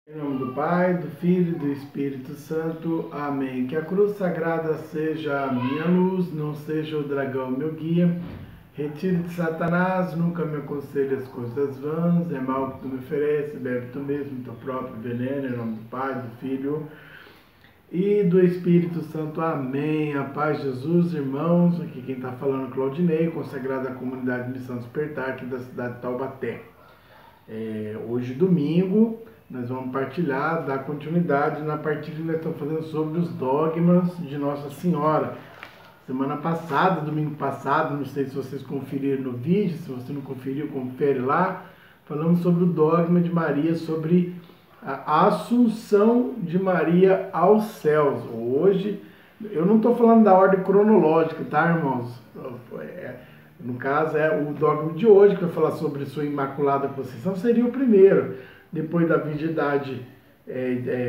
Em nome do Pai, do Filho e do Espírito Santo. Amém. Que a cruz sagrada seja a minha luz, não seja o dragão meu guia. Retire de Satanás, nunca me aconselhe as coisas vãs. É mal que tu me ofereces, bebe tu mesmo teu próprio veneno. Em nome do Pai, do Filho e do Espírito Santo. Amém. A paz de Jesus, irmãos. Aqui quem está falando é Claudinei, consagrado à comunidade Missão Despertar, aqui da cidade de Taubaté. Hoje, domingo, nós vamos partilhar, dar continuidade na partilha que nós estamos fazendo sobre os dogmas de Nossa Senhora. Semana passada, domingo passado, não sei se vocês conferiram no vídeo, se você não conferiu, confere lá. Falamos sobre o dogma de Maria, sobre a Assunção de Maria aos céus. Hoje, eu não estou falando da ordem cronológica, tá, irmãos? No caso, o dogma de hoje, que vai falar sobre sua Imaculada Conceição, seria o primeiro. Depois da virgindade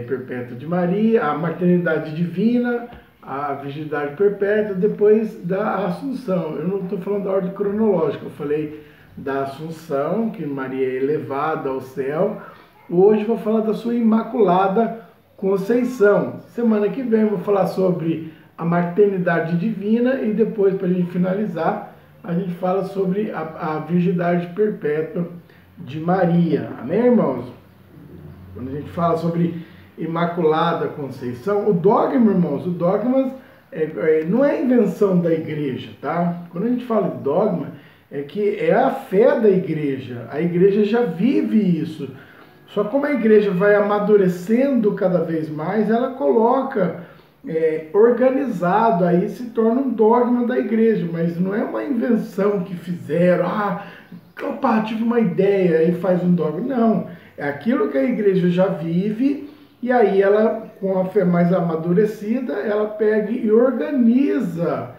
perpétua de Maria, a maternidade divina, a virgindade perpétua, depois da Assunção. Eu não estou falando da ordem cronológica, eu falei da Assunção, que Maria é elevada ao céu. Hoje vou falar da sua Imaculada Conceição. Semana que vem vou falar sobre a maternidade divina e depois, para a gente finalizar, a gente fala sobre a virgindade perpétua de Maria. Amém, irmãos? Quando a gente fala sobre Imaculada Conceição, o dogma, irmãos, o dogma não é invenção da igreja, tá? Quando a gente fala de dogma, é que é a fé da igreja. A igreja já vive isso. Só como a igreja vai amadurecendo cada vez mais, ela coloca organizado, aí se torna um dogma da igreja, mas não é uma invenção que fizeram, opa, tive uma ideia e faz um dogma. Não, é aquilo que a igreja já vive, e aí ela, com a fé mais amadurecida, ela pega e organiza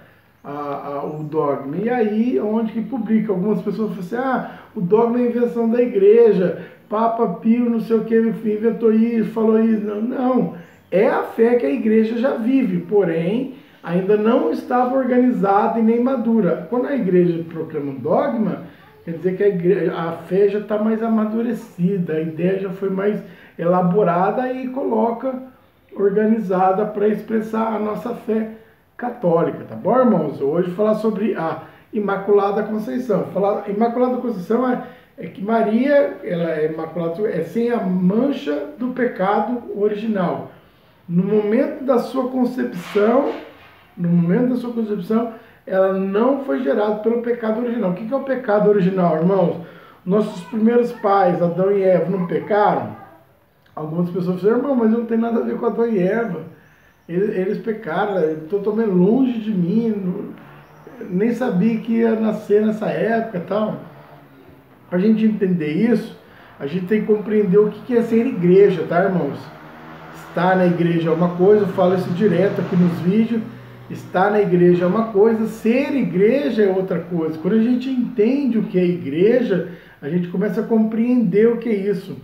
o dogma. E aí, onde que publica? Algumas pessoas falam assim, o dogma é invenção da igreja, Papa Pio não sei o que, inventou isso, falou isso. Não, é a fé que a igreja já vive, porém, ainda não estava organizada e nem madura. Quando a igreja proclama um dogma, quer dizer que a fé já está mais amadurecida, a ideia já foi mais elaborada e coloca organizada para expressar a nossa fé católica, tá bom, irmãos? Hoje falar sobre a Imaculada Conceição. Imaculada Conceição é que Maria, ela é imaculada, é sem a mancha do pecado original. No momento da sua concepção, ela não foi gerada pelo pecado original. O que é o pecado original, irmãos? Nossos primeiros pais, Adão e Eva, não pecaram? Algumas pessoas falam, irmão, mas não tem nada a ver com Adão e Eva. Eles pecaram, totalmente longe de mim, nem sabia que ia nascer nessa época e tal. Para a gente entender isso, a gente tem que compreender o que é ser igreja, tá, irmãos? Estar na igreja é uma coisa, eu falo isso direto aqui nos vídeos. Estar na igreja é uma coisa, ser igreja é outra coisa. Quando a gente entende o que é igreja, a gente começa a compreender o que é isso.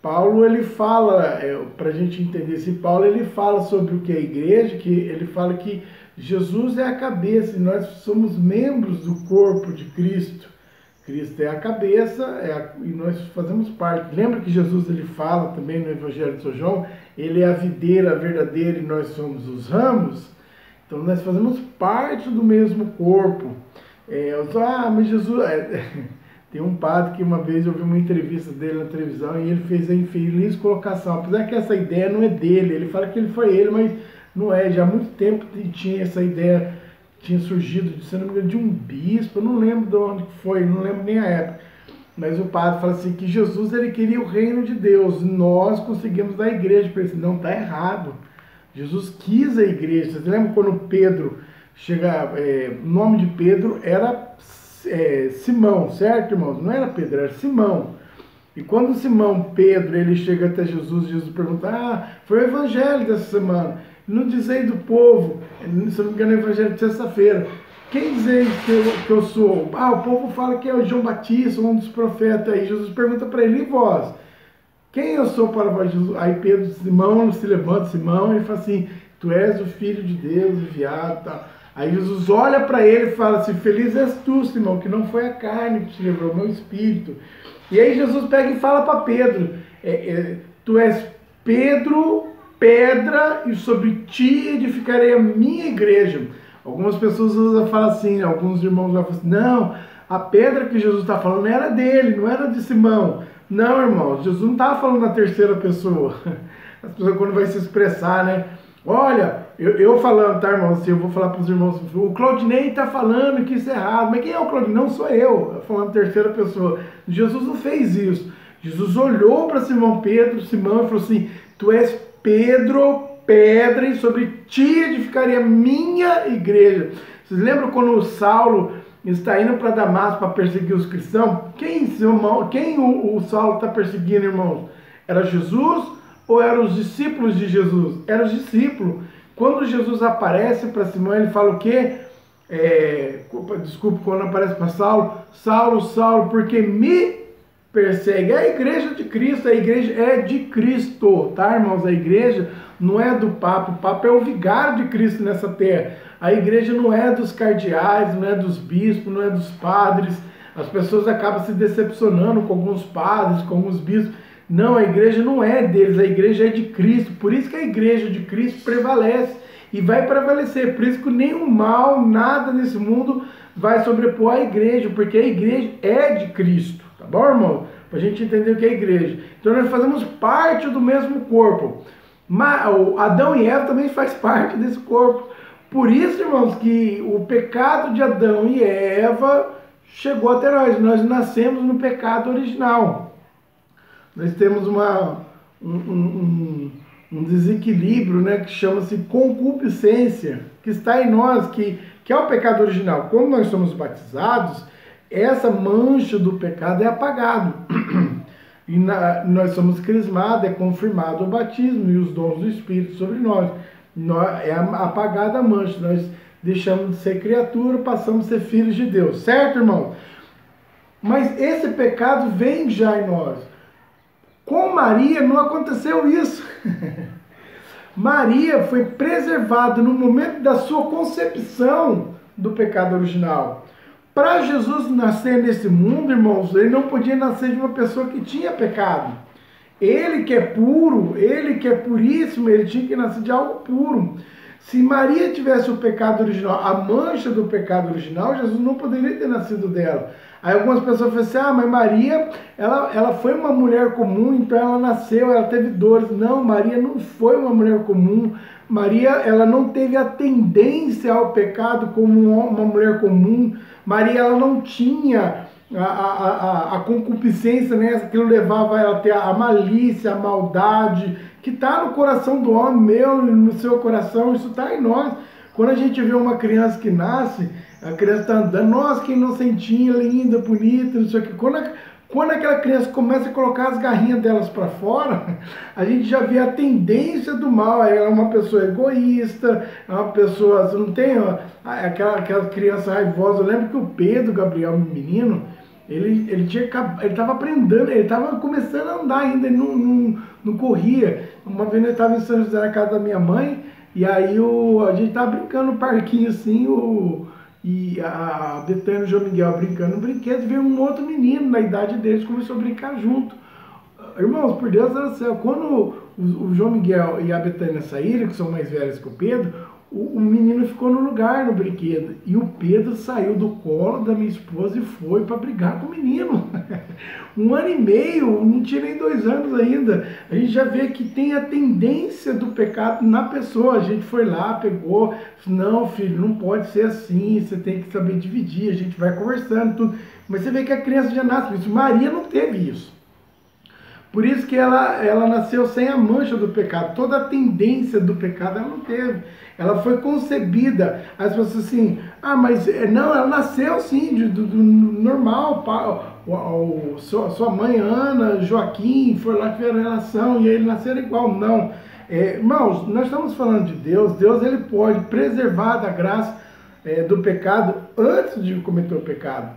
Paulo, ele fala, para a gente entender esse Paulo, ele fala sobre o que é igreja, que ele fala que Jesus é a cabeça e nós somos membros do corpo de Cristo. Cristo é a cabeça e nós fazemos parte. Lembra que Jesus ele fala também no Evangelho de São João, ele é a videira verdadeira e nós somos os ramos? Então nós fazemos parte do mesmo corpo. Mas Jesus... Tem um padre que uma vez eu vi uma entrevista dele na televisão e ele fez a infeliz colocação. Apesar que essa ideia não é dele, ele fala que ele foi ele, mas não é. Já há muito tempo tinha essa ideia, tinha surgido, se não me engano, de um bispo, eu não lembro de onde foi, não lembro nem a época. Mas o padre fala assim, que Jesus ele queria o reino de Deus, nós conseguimos da igreja, para ele não, está errado. Jesus quis a igreja. Você lembra quando Pedro chega, o nome de Pedro era Simão, certo, irmãos? Não era Pedro, era Simão. E quando Simão Pedro ele chega até Jesus, Jesus pergunta, foi o evangelho dessa semana, não dizei do povo, se não me engano é o evangelho de sexta-feira, quem diz que eu sou? O povo fala que é o João Batista, um dos profetas. Aí Jesus pergunta para ele, e vós? Quem eu sou para vós? Aí Pedro, Simão, se levanta, Simão, e fala assim, tu és o Filho de Deus enviado, tá? Aí Jesus olha para ele e fala assim, feliz és tu, Simão, que não foi a carne que te levou, o meu espírito. E aí Jesus pega e fala para Pedro, Tu és Pedro, pedra, e sobre ti edificarei a minha igreja. Algumas pessoas falam assim, alguns irmãos já falam assim, não, a pedra que Jesus está falando era dele, não era de Simão. Não, irmãos, Jesus não estava falando na terceira pessoa. As pessoas quando vai se expressar, né? Olha, eu falando, tá, irmãos? Assim, eu vou falar para os irmãos, o Claudinei está falando que isso é errado. Mas quem é o Claudinei? Não sou eu falando terceira pessoa. Jesus não fez isso. Jesus olhou para Simão Pedro, Simão, e falou assim, tu és Pedro, pedra, e sobre ti edificaria a minha igreja. Vocês lembram quando o Saulo está indo para Damasco para perseguir os cristãos? Quem o Saulo está perseguindo, irmãos? Era Jesus ou eram os discípulos de Jesus? Eram os discípulos. Quando Jesus aparece para Simão, ele fala o quê? Desculpa, quando aparece para Saulo, Saulo, Saulo, porque me persegue. É a igreja de Cristo, a igreja é de Cristo, tá, irmãos? A igreja não é do Papa, o Papa é o vigário de Cristo nessa terra. A igreja não é dos cardeais, não é dos bispos, não é dos padres. As pessoas acabam se decepcionando com alguns padres, com alguns bispos. Não, a igreja não é deles, a igreja é de Cristo. Por isso que a igreja de Cristo prevalece e vai prevalecer. Por isso que nenhum mal, nada nesse mundo vai sobrepor a igreja, porque a igreja é de Cristo. Tá bom, irmão? Para a gente entender o que é a igreja. Então nós fazemos parte do mesmo corpo. Mas Adão e Eva também faz parte desse corpo. Por isso, irmãos, que o pecado de Adão e Eva chegou até nós. Nós nascemos no pecado original. Nós temos um desequilíbrio, né, que chama-se concupiscência, que está em nós, que é o pecado original. Quando nós somos batizados, essa mancha do pecado é apagado. E nós somos crismados, é confirmado o batismo e os dons do Espírito sobre nós. É apagada a mancha, nós deixamos de ser criatura, passamos a ser filhos de Deus. Certo, irmão? Mas esse pecado vem já em nós. Com Maria não aconteceu isso. Maria foi preservada no momento da sua concepção do pecado original. Para Jesus nascer nesse mundo, irmãos, ele não podia nascer de uma pessoa que tinha pecado. Ele que é puro, ele que é puríssimo, ele tinha que nascer de algo puro. Se Maria tivesse o pecado original, a mancha do pecado original, Jesus não poderia ter nascido dela. Aí algumas pessoas falam assim, mas Maria, ela foi uma mulher comum, então ela nasceu, ela teve dores. Não, Maria não foi uma mulher comum. Maria, ela não teve a tendência ao pecado como uma mulher comum. Maria, ela não tinha a concupiscência, né? Aquilo levava ela a ter a malícia, a maldade, que está no coração do homem, meu, no seu coração, isso está em nós. Quando a gente vê uma criança que nasce, a criança está andando, nossa, que inocentinha, linda, bonita, não sei o que. Quando aquela criança começa a colocar as garrinhas delas para fora, a gente já vê a tendência do mal. Ela é uma pessoa egoísta, é uma pessoa, você não tem aquela criança raivosa. Eu lembro que o Pedro, Gabriel, menino, ele estava aprendendo, ele estava começando a andar ainda, ele não corria. Uma vez ele estava em São José, na casa da minha mãe, e aí a gente estava brincando no parquinho assim, e a Betânia e o João Miguel brincando no brinquedo, veio um outro menino na idade deles, começou a brincar junto. Irmãos, por Deus do céu, quando o João Miguel e a Betânia saíram, que são mais velhos que o Pedro, o menino ficou no lugar no brinquedo. E o Pedro saiu do colo da minha esposa e foi para brigar com o menino. 1 ano e meio, não tinha nem 2 anos ainda. A gente já vê que tem a tendência do pecado na pessoa. A gente foi lá, pegou, não, filho, não pode ser assim, você tem que saber dividir, a gente vai conversando, tudo. Mas você vê que a criança já nasce com isso. Maria não teve isso. Por isso que ela nasceu sem a mancha do pecado. Toda a tendência do pecado ela não teve. Ela foi concebida. As pessoas assim, mas não, ela nasceu sim, do normal. Sua mãe, Ana, Joaquim, foi lá que tiveram relação e eles nasceram igual. Não. Irmãos, nós estamos falando de Deus. Deus ele pode preservar da graça do pecado antes de cometer o pecado.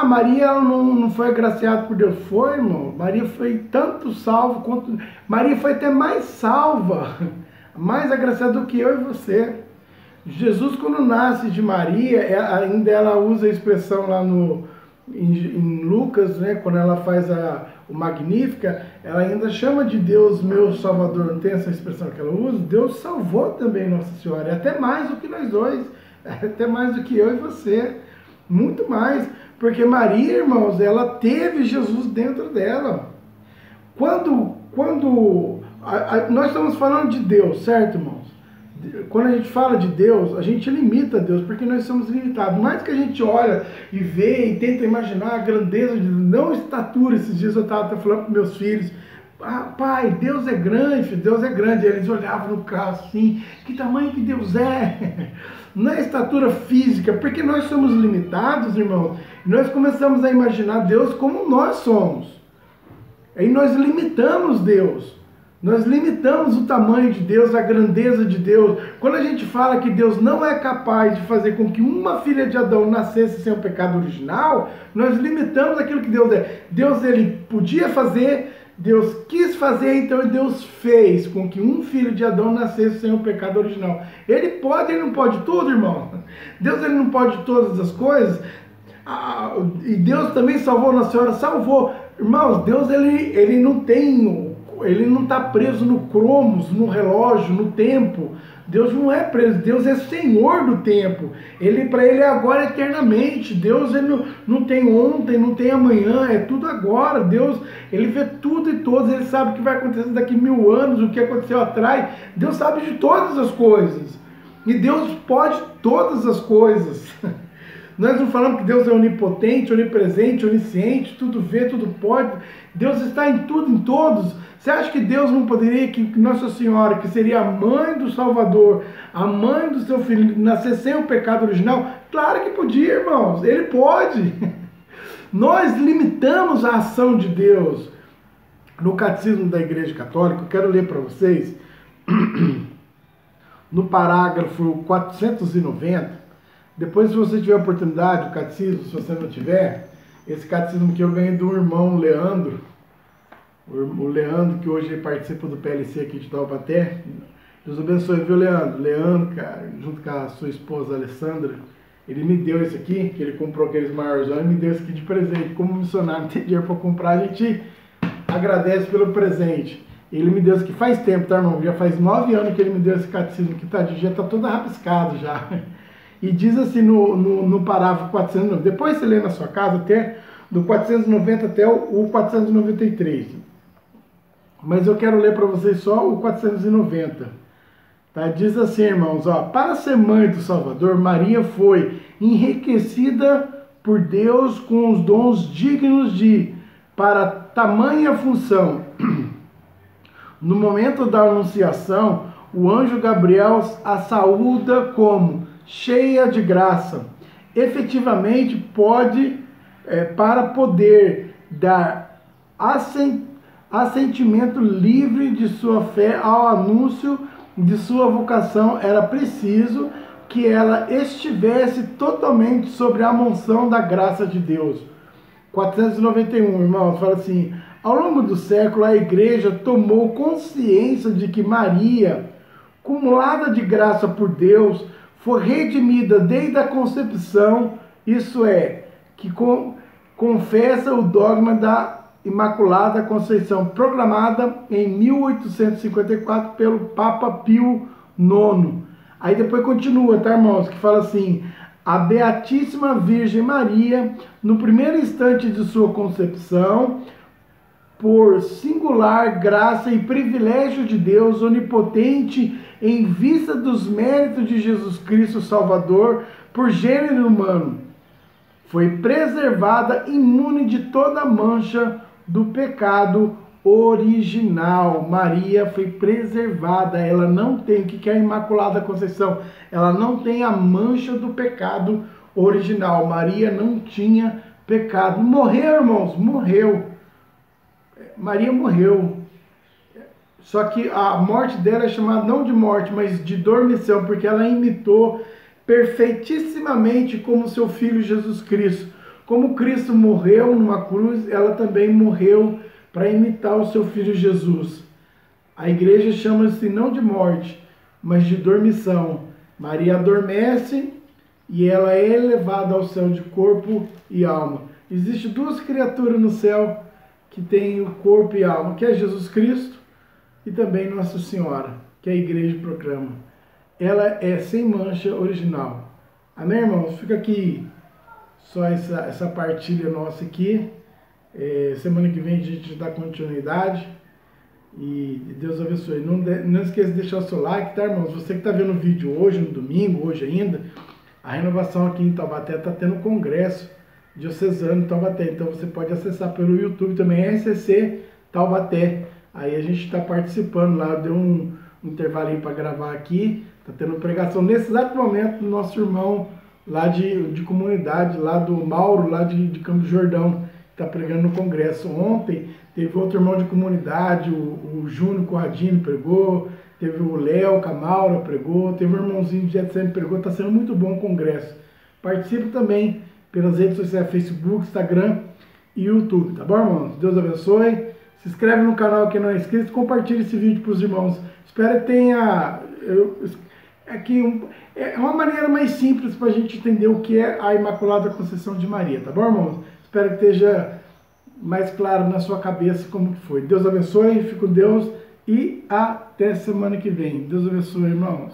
Maria ela não foi agraciada por Deus. Foi, irmão. Maria foi tanto salva quanto... Maria foi até mais salva, mais agraciada do que eu e você. Jesus, quando nasce de Maria, ainda ela usa a expressão lá no em Lucas, né, quando ela faz o Magnífica, ela ainda chama de Deus meu Salvador. Não tem essa expressão que ela usa? Deus salvou também Nossa Senhora, e até mais do que nós dois, até mais do que eu e você, muito mais, porque Maria, irmãos, ela teve Jesus dentro dela. Nós estamos falando de Deus, certo, irmãos? Quando a gente fala de Deus, a gente limita Deus, porque nós somos limitados. Mais que a gente olha e vê e tenta imaginar a grandeza de Deus, não estatura. Esses dias eu estava falando para meus filhos, pai, Deus é grande, filho, Deus é grande. E eles olhavam no carro assim, que tamanho que Deus é? Não é estatura física, porque nós somos limitados, irmãos. Nós começamos a imaginar Deus como nós somos. Aí nós limitamos Deus. Nós limitamos o tamanho de Deus, a grandeza de Deus. Quando a gente fala que Deus não é capaz de fazer com que uma filha de Adão nascesse sem o pecado original, nós limitamos aquilo que Deus é. Deus, ele podia fazer, Deus quis fazer, então Deus fez com que um filho de Adão nascesse sem o pecado original. Ele pode, ele não pode tudo, irmão. Deus, ele não pode todas as coisas. E Deus também salvou Nossa Senhora, salvou. Irmãos, Deus, ele não está preso no cromos, no relógio, no tempo. Deus não é preso, Deus é Senhor do tempo. Para ele é agora eternamente. Deus, ele não tem ontem, não tem amanhã, é tudo agora. Deus, ele vê tudo e todos, ele sabe o que vai acontecer daqui 1000 anos, o que aconteceu atrás. Deus sabe de todas as coisas. E Deus pode todas as coisas. Nós não falamos que Deus é onipotente, onipresente, onisciente, tudo vê, tudo pode. Deus está em tudo, em todos. Você acha que Deus não poderia, que Nossa Senhora, que seria a mãe do Salvador, a mãe do seu filho, nascer sem o pecado original? Claro que podia, irmãos. Ele pode. Nós limitamos a ação de Deus. No Catecismo da Igreja Católica, eu quero ler para vocês, no parágrafo 490, depois, se você tiver oportunidade, o catecismo, se você não tiver, esse catecismo que eu ganhei do irmão Leandro, o Leandro, que hoje participa do PLC aqui de Taubaté. Deus abençoe, viu, Leandro? Leandro, cara, junto com a sua esposa Alessandra, ele me deu isso aqui, que ele comprou aqueles maiores olhos, me deu isso aqui de presente. Como missionário não tem dinheiro para comprar, a gente agradece pelo presente. Ele me deu isso aqui faz tempo, tá, irmão? Já faz 9 anos que ele me deu esse catecismo, que já está todo rabiscado já. E diz assim no parágrafo 490, depois você lê na sua casa até do 490 até o 493. Mas eu quero ler para vocês só o 490. Tá? Diz assim, irmãos, ó, para ser mãe do Salvador, Maria foi enriquecida por Deus com os dons dignos para tamanha função. No momento da anunciação, o anjo Gabriel a saúda como cheia de graça. Efetivamente para poder dar assentimento livre de sua fé ao anúncio de sua vocação, era preciso que ela estivesse totalmente sobre a monção da graça de Deus. 491, irmãos, fala assim: ao longo do século a igreja tomou consciência de que Maria, cumulada de graça por Deus, foi redimida desde a concepção, isso é, que confessa o dogma da Imaculada Conceição, proclamada em 1854 pelo Papa Pio IX. Aí depois continua, tá, irmãos, que fala assim: a Beatíssima Virgem Maria, no primeiro instante de sua concepção, por singular graça e privilégio de Deus onipotente, em vista dos méritos de Jesus Cristo Salvador, por gênero humano, foi preservada imune de toda mancha do pecado original. Maria foi preservada, ela não tem, o que é a Imaculada Conceição? Ela não tem a mancha do pecado original. Maria não tinha pecado. Morreu, irmãos, morreu. Maria morreu. Só que a morte dela é chamada não de morte, mas de dormição, porque ela imitou perfeitissimamente como seu filho Jesus Cristo. Como Cristo morreu numa cruz, ela também morreu para imitar o seu filho Jesus. A igreja chama-se não de morte, mas de dormição. Maria adormece e ela é elevada ao céu de corpo e alma. Existem duas criaturas no céu que têm o corpo e a alma, que é Jesus Cristo e também Nossa Senhora, que a igreja proclama. Ela é sem mancha original. Amém, irmãos? Fica aqui só essa partilha nossa aqui. Semana que vem a gente dá continuidade. E Deus abençoe. Não esqueça de deixar o seu like, tá, irmãos? Você que está vendo o vídeo hoje, no domingo, hoje ainda, a renovação aqui em Taubaté está tendo congresso diocesano em Taubaté. Então você pode acessar pelo YouTube também, RCC Taubaté. Aí a gente está participando lá, deu um intervalinho para gravar aqui. Está tendo pregação nesse exato momento do nosso irmão lá de comunidade, lá do Mauro, lá de Campo Jordão, está pregando no congresso. Ontem teve outro irmão de comunidade, o Júnior Corradini pregou, teve o Léo Camaura pregou, teve o irmãozinho de Getsemane pregou. Está sendo muito bom o congresso. Participe também pelas redes sociais, Facebook, Instagram e YouTube, tá bom, irmãos? Deus abençoe. Se inscreve no canal quem não é inscrito, compartilhe esse vídeo para os irmãos. Espero que tenha... é uma maneira mais simples para a gente entender o que é a Imaculada Conceição de Maria, tá bom, irmãos? Espero que esteja mais claro na sua cabeça como que foi. Deus abençoe, fique com Deus e até semana que vem. Deus abençoe, irmãos.